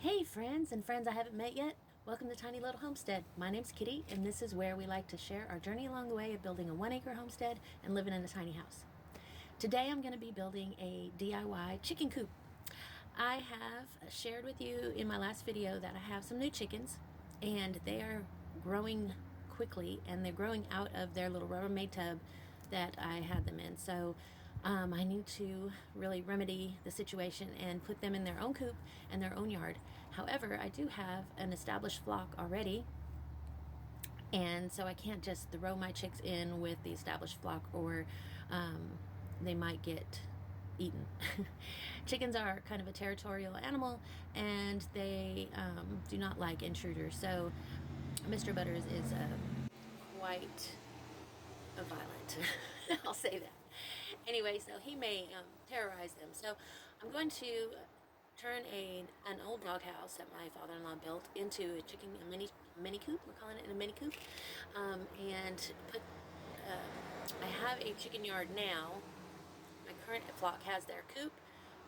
Hey friends and friends I haven't met yet, welcome to Tiny Little Homestead. My name's Kitty and this is where we like to share our journey along the way of building a 1-acre homestead and living in a tiny house. Today I'm going to be building a DIY chicken coop. I have shared with you in my last video that I have some new chickens and they are growing quickly and they're growing out of their little Rubbermaid tub that I had them in. So I need to really remedy the situation and put them in their own coop and their own yard. However, I do have an established flock already, and so I can't just throw my chicks in with the established flock or they might get eaten. Chickens are kind of a territorial animal and they do not like intruders. So Mr. Butters is quite violent. I'll say that. Anyway, so he may terrorize them. So I'm going to turn an old doghouse that my father-in-law built into a mini coop. We're calling it a mini coop. And put I have a chicken yard now. My current flock has their coop,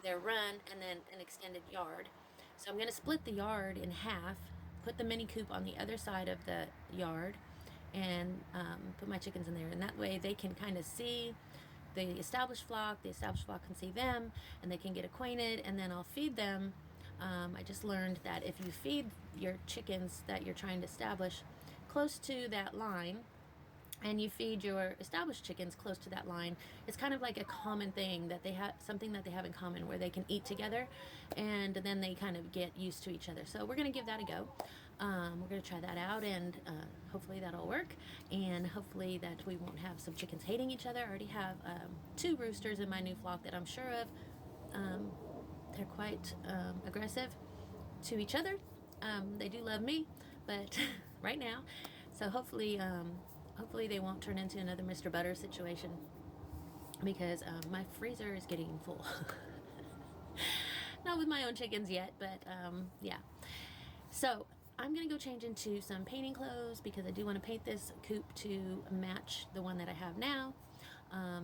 their run, and then an extended yard. So I'm going to split the yard in half, put the mini coop on the other side of the yard, and put my chickens in there, and that way they can kind of see the established flock can see them, and they can get acquainted, and then I'll feed them. I just learned that if you feed your chickens that you're trying to establish close to that line, and you feed your established chickens close to that line, it's kind of like a common thing that they have, something that they have in common where they can eat together, and then they kind of get used to each other. So we're going to give that a go. We're going to try that out, and hopefully that'll work, and hopefully that we won't have some chickens hating each other. I already have 2 roosters in my new flock that I'm sure of. They're quite aggressive to each other. They do love me, but right now, so hopefully they won't turn into another Mr. Butter situation, because my freezer is getting full. Not with my own chickens yet, but yeah. So I'm going to go change into some painting clothes because I do want to paint this coop to match the one that I have now,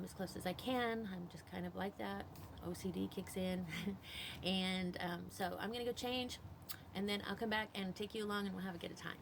as close as I can. I'm just kind of like that. OCD kicks in. And so I'm going to go change, and then I'll come back and take you along and we'll have a good time.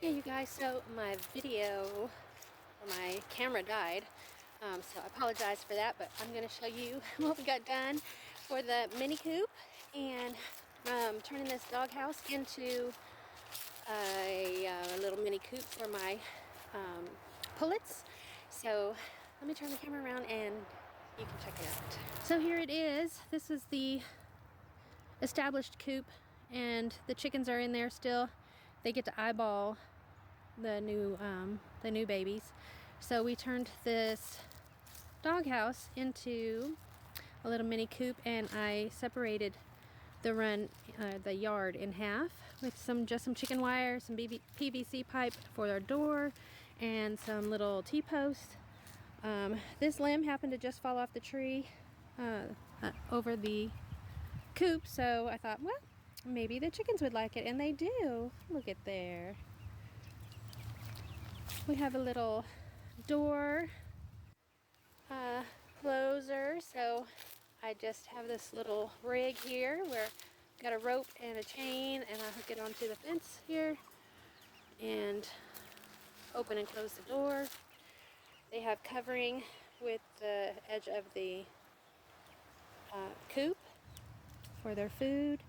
Okay, you guys, so my camera died, so I apologize for that, but I'm going to show you what we got done for the mini coop, and turning this doghouse into a little mini coop for my pullets. So Let me turn the camera around and you can check it out. So here it is. This is the established coop, and the chickens are in there still. They get to eyeball the new babies. So we turned this doghouse into a little mini coop, and I separated the yard in half with just some chicken wire, some PVC pipe for our door, and some little T-posts. This limb happened to just fall off the tree over the coop, so I thought, well, maybe the chickens would like it, and they do. Look at there. We have a little door closer, so I just have this little rig here where I've got a rope and a chain, and I hook it onto the fence here and open and close the door. They have covering with the edge of the coop for their food.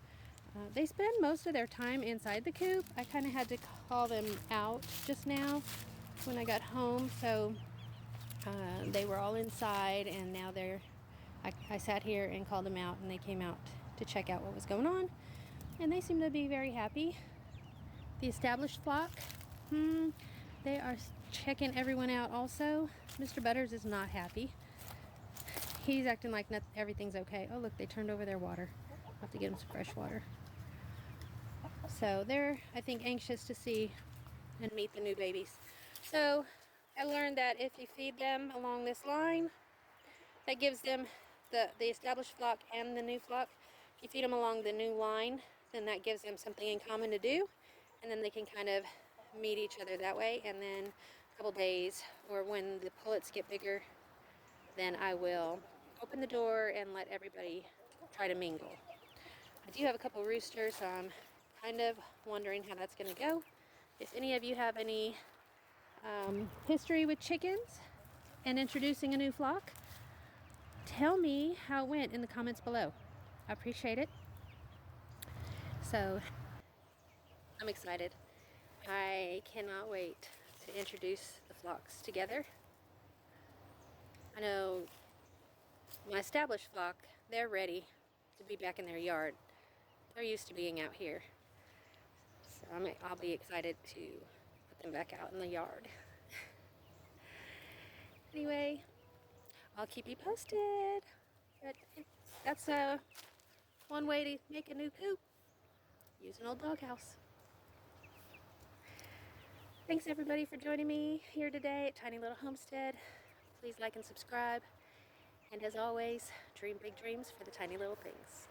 They spend most of their time inside the coop. I kind of had to call them out just now when I got home, so they were all inside, and now I sat here and called them out, and they came out to check out what was going on, and they seem to be very happy. The established flock, they are checking everyone out also. Mr. Butters is not happy. He's acting like everything's okay. Oh look, they turned over their water. I'll have to get them some fresh water. So they're, I think, anxious to see and meet the new babies. So I learned that if you feed them along this line, that gives them the established flock and the new flock. If you feed them along the new line, then that gives them something in common to do, and then they can kind of meet each other that way. And then a couple days, or when the pullets get bigger, then I will open the door and let everybody try to mingle. I do have a couple roosters, so I'm kind of wondering how that's going to go. If any of you have any history with chickens and introducing a new flock, tell me how it went in the comments below. I appreciate it. So I'm excited. I cannot wait to introduce the flocks together. I know my established flock, they're ready to be back in their yard. They're used to being out here. So I'll be excited to put them back out in the yard. Anyway, I'll keep you posted. But that's one way to make a new coop. Use an old doghouse. Thanks everybody for joining me here today at Tiny Little Homestead. Please like and subscribe. And as always, dream big dreams for the tiny little things.